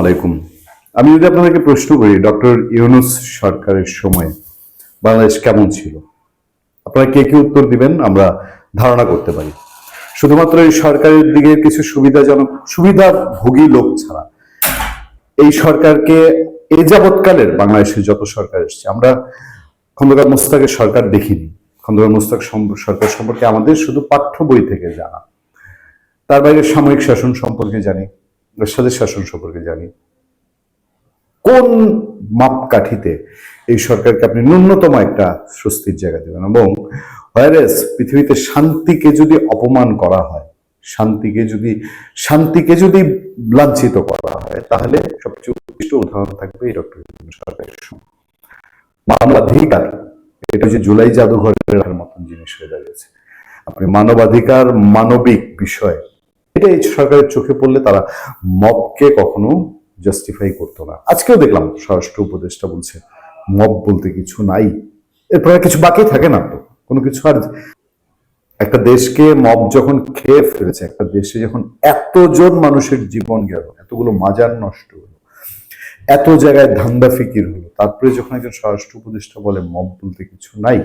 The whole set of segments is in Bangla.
আলাইকুম। আমি যদি আপনাদেরকে প্রশ্ন করি ডক্টর ইউনূস সরকারের সময় বাংলাদেশ কেমন ছিল, আপনারা কে কি উত্তর দিবেন আমরা ধারণা করতে পারি। শুধুমাত্র এই সরকারের দিকে কিছু সুবিধাভোগী লোক ছাড়া এই সরকারকে এ যাবৎকালের বাংলাদেশের যত সরকার এসছে, আমরা খন্দকার মোশতাকের সরকার দেখিনি। খন্দকার মোশতাক সরকার সম্পর্কে আমাদের শুধু পাঠ্য বই থেকে জানা। তার বাইরে সামরিক শাসন সম্পর্কে জানি, এরশাদের শাসন সম্পর্কে জানি। কোন মাপকাঠিতে এই সরকারকে আপনি ন্যূনতম একটা স্বস্তির জায়গা দেবেন? এবং ভাইরাস পৃথিবীতে শান্তিকে যদি অপমান করা হয়, শান্তিকে যদি লাঞ্ছিত করা হয়, তাহলে সবচেয়ে উৎকৃষ্ট উদাহরণ থাকবে এই ডক্টর সরকারের সময়। মানবাধিকার, এটা যে জুলাই জাদুঘরের মতন জিনিস হয়ে দাঁড়িয়েছে। আপনি মানবাধিকার, মানবিক বিষয়, এটা এই সরকারের চোখে পড়লে তারা মবকে কখনো জাস্টিফাই করতো না। আজকেও দেখলাম স্বরাষ্ট্র উপদেষ্টা বলছে মব বলতে কিছু নাই, এরপরে কিছু বাকি থাকে না তো কোনো কিছু। আর একটা দেশকে মব যখন খেয়ে ফেলেছে, একটা দেশে যখন এতজন মানুষের জীবন গেল, এতগুলো মাজার নষ্ট হলো, এত জায়গায় ধান্দা ফিকির হলো, তারপরে যখন একজন স্বরাষ্ট্র উপদেষ্টা বলে মব বলতে কিছু নাই,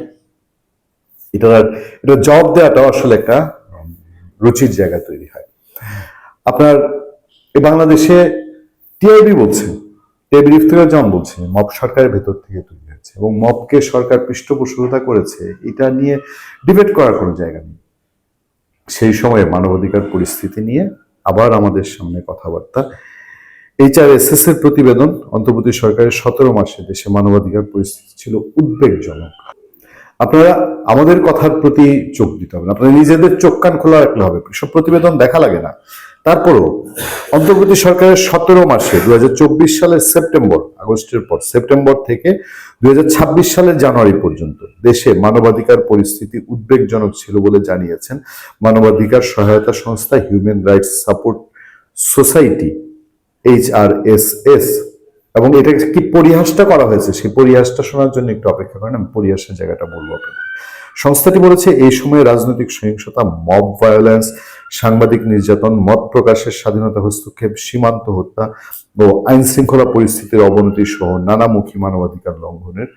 এটা জবাব দেওয়াটাও আসলে একটা রুচির জায়গা তৈরি হয়। আপনার এই বাংলাদেশে টিআইবি বলছে, টিআইবি ইফতেখার জামান বলছে মব সরকারের ভেতর থেকে তৈরি হয়েছে এবং মবকে সরকার পৃষ্ঠপোষকতা করেছে, এটা নিয়ে ডিবেট করার কোনো জায়গা নেই। সেই সময়ে মানবাধিকার পরিস্থিতি নিয়ে আবার আমাদের সামনে কথাবার্তা। HRSS এর প্রতিবেদন, অন্তর্বর্তী সরকারের 17 মাসে দেশে মানবাধিকার পরিস্থিতি ছিল উদ্বেগজনক। আপনারা আমাদের কথার প্রতি চোখ দিতে হবে, আপনাদের নিজেদের চোখ কান খোলা রাখলে হবে, সব প্রতিবেদন দেখা লাগে না। তারপরও অন্তর্বর্তী সরকারের 17 মাসে 2024 সালের সেপ্টেম্বর থেকে 2026 সালের জানুয়ারি পর্যন্ত দেশে মানবাধিকার পরিস্থিতি উদ্বেগজনক ছিল বলে জানিয়েছেন মানবাধিকার সহায়তা সংস্থা human rights support society, HRSS। এবং এটা কি পরিহাসটা করা হয়েছে, সেই পরিহাসটা শোনার জন্য একটু অপেক্ষা করেন, আমি পরিহাসের জায়গাটা বলবো আপনাদের। সংস্থাটি বলেছে এই সময়ে রাজনৈতিক সহিংসতা, মব ভায়োলেন্স, সাংবাদিক নির্যাতন, মত প্রকাশের স্বাধীনতা হস্তক্ষেপ, সীমান্ত হত্যা ও আইন শৃঙ্খলা পরিস্থিতির অবনতি সহ নানামুখী মানবাধিকার লঙ্ঘনের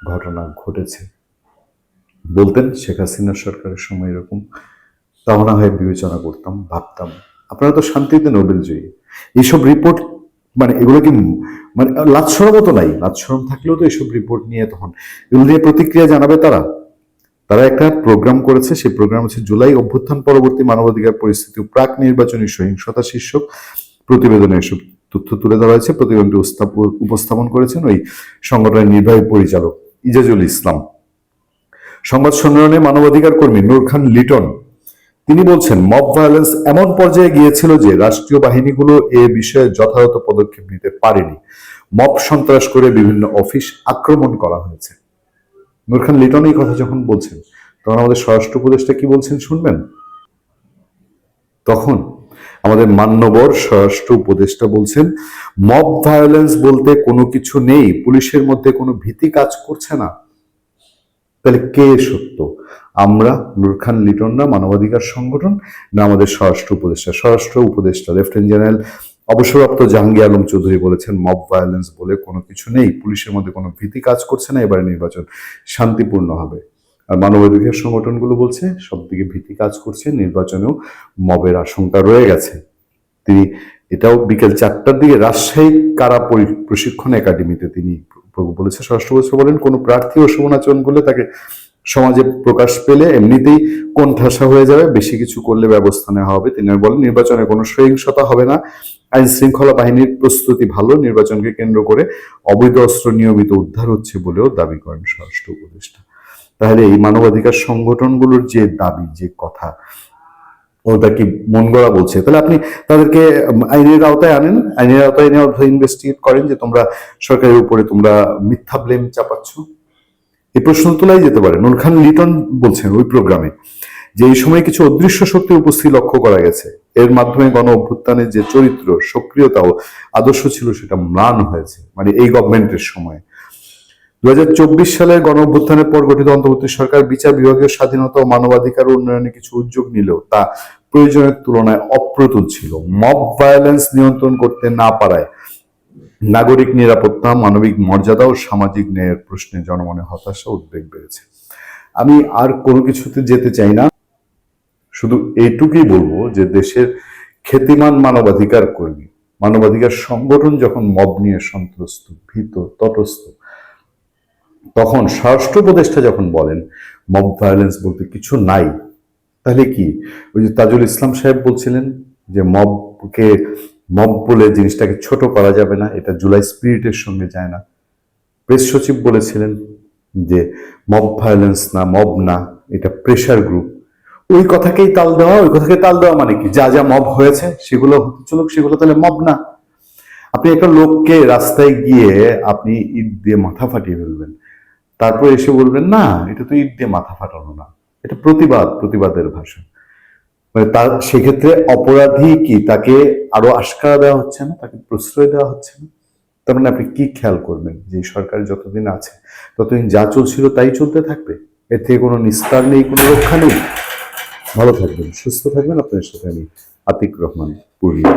ঘটনা ঘটেছে। বলতেন শেখ হাসিনার সরকারের সময় এরকম, তাও না হয় বিবেচনা করতাম, ভাবতাম আপনারা তো শান্তিতে নোবেল জয়ী। এইসব রিপোর্ট মানে এগুলো কি মানে লাজশরমও তো নাই, লাজশরম থাকলেও তো এইসব রিপোর্ট নিয়ে তখন এগুলো নিয়ে প্রতিক্রিয়া জানাবে তারা একটা প্রোগ্রাম করেছে। সেই প্রোগ্রাম হচ্ছে জুলাই অভ্যুত্থান পরবর্তী মানবাধিকার পরিস্থিতি ও প্রাক নির্বাচনী সহিংসতা শীর্ষক প্রতিবেদনে এসব তথ্য তুলে ধরা হয়েছে। প্রতিবেদনটি উপস্থাপন করেছেন ওই সংগঠনের নির্বাহী পরিচালক ইজাজুল ইসলাম। সংবাদ সম্মেলনে মানবাধিকার কর্মী নূর খান লিটন তিনি বলছেন মব ভায়োলেন্স এমন পর্যায়ে গিয়েছিল যে রাষ্ট্রীয় বাহিনীগুলো এ বিষয়ে যথাযথ পদক্ষেপ নিতে পারেনি। মব সন্ত্রাস করে বিভিন্ন অফিস আক্রমণ করা হয়েছে। নূর খান লিটন এই কথা যখন বলছেন, তখন আমাদের স্বরাষ্ট্র উপদেষ্টা কি বলছেন শুনবেন। তখন আমাদের মান্যবর স্বরাষ্ট্র উপদেষ্টা বলছেন মব ভায়োলেন্স বলতে কোনো কিছু নেই, পুলিশের মধ্যে কোনো ভীতি কাজ করছে না। তাহলে কে সত্য, আমরা নূর খান লিটন না মানবাধিকার সংগঠন, না আমাদের স্বরাষ্ট্র উপদেষ্টা লেফটেন্যান্ট জেনারেল অবসরপ্রাপ্ত জাহাঙ্গীর আলম চৌধুরী বলেছেন মব ভায়োলেন্স বলে কোনো কিছু নেই, পুলিশের মধ্যে কোনো ভীতি কাজ করছে না, এবারে নির্বাচন শান্তিপূর্ণ হবে। আর মানবাধিকার সংগঠনগুলো বলছে সব দিকে ভীতি কাজ করছে, নির্বাচনেও মবের আশঙ্কা রয়ে গেছে। তিনি এটাও বিকেল 4টার দিকে রাজশাহী কারা প্রশিক্ষণ একাডেমিতে তিনি বলেছে। স্বরাষ্ট্র উপদেষ্টা বলেন কোনো প্রার্থী ও সমাচরণ করলে তাকে সমাজে প্রকাশ পেলে এমনিতেই কোণঠাসা হয়ে যাবে, বেশি কিছু করলে ব্যবস্থা নেওয়া হবে। তিনি বলেন নির্বাচনে কোনো সহিংসতা হবে না, আইন শৃঙ্খলা বাহিনীর প্রস্তুতি ভালো, নির্বাচনকে কেন্দ্র করে অবৈধ অস্ত্র নিয়মিত উদ্ধার হচ্ছে বলেও দাবি করেন স্বরাষ্ট্র উপদেষ্টা। তাহলে এই মানবাধিকার সংগঠনগুলোর যে দাবি, যে কথা, ওটা কি মন গড়া বলছে? তাহলে আপনি তাদেরকে আইনের আওতায় আনেন, আইনের আওতায় এনে ইনভেস্টিগেট করেন যে তোমরা সরকারের উপরে তোমরা মিথ্যা ব্লেম চাপাচ্ছ। এই প্রশ্ন তোলাই যেতে পারে। নূর খান লিটন বলছেন ওই প্রোগ্রামে যে এই সময় কিছু অদৃশ্য শক্তির উপস্থিতি লক্ষ্য করা গেছে, এর মাধ্যমে গণ অভ্যুত্থানের যে চরিত্র, সক্রিয়তা ও আদর্শ ছিল সেটা ম্লান হয়েছে। মানে এই গভর্নমেন্টের সময় 2024 সালের গণ অভ্যুত্থানের পর গঠিত অন্তর্বর্তী সরকার বিচার বিভাগীয় স্বাধীনতা ও মানবাধিকার উন্নয়নে কিছু উদ্যোগ নিলেও তা প্রয়োজনের তুলনায় অপ্রতুল ছিল। মব ভায়োলেন্স নিয়ন্ত্রণ করতে না পারায় নাগরিক নিরাপত্তা, মানবিক মর্যাদা ও সামাজিক ন্যায়ের প্রশ্নে জনমনে হতাশা উদ্বেগ বেড়েছে। আমি আর কোনো কিছুতে যেতে চাই না, শুধু এইটুকুই বলবো যে দেশের খ্যাতিমান মানবাধিকার কর্মী, মানবাধিকার সংগঠন যখন মব নিয়ে সন্ত্রস্ত, ভীত, তটস্থ, তখন স্বরাষ্ট্র উপদেষ্টা যখন বলেন মব ভায়োলেন্স বলতে কিছু নাই, তাহলে কি ওই যে তাজুল ইসলাম সাহেব বলছিলেন যে মব বলে জিনিসটাকে ছোট করা যাবে না, এটা জুলাই স্পিরিটের সঙ্গে যায় না। প্রেস সচিব বলেছিলেন যে মব ভায়োলেন্স না, মব না, এটা প্রেশার গ্রুপ। ওই কথাকেই তাল দেওয়া, ওই কথাকে তাল দেওয়া মানে কি, যা যা মব হয়েছে সেগুলো হতে চলুক, সেগুলো তাহলে মব না। আপনি একটা লোককে রাস্তায় গিয়ে আপনি ইট দিয়ে মাথা ফাটিয়ে ফেলবেন, তারপর এসে বলবেন না এটা তো ইট দিয়ে মাথা ফাটানো না, এটা প্রতিবাদের ভাষা। মানে তার সেক্ষেত্রে অপরাধী কি, তাকে আরো আশকারা দেওয়া হচ্ছে না, তাকে প্রশ্রয় দেওয়া হচ্ছে না। তার মানে আপনি কি খেয়াল করবেন যে সরকার যতদিন আছে ততদিন যা চলছিল তাই চলতে থাকবে, এর থেকে কোনো নিস্তার নেই, কোনো রক্ষা নেই। ভালো থাকবেন, সুস্থ থাকবেন। আপনার সাথে আমি আতিক রহমান, পূর্ণিয়া।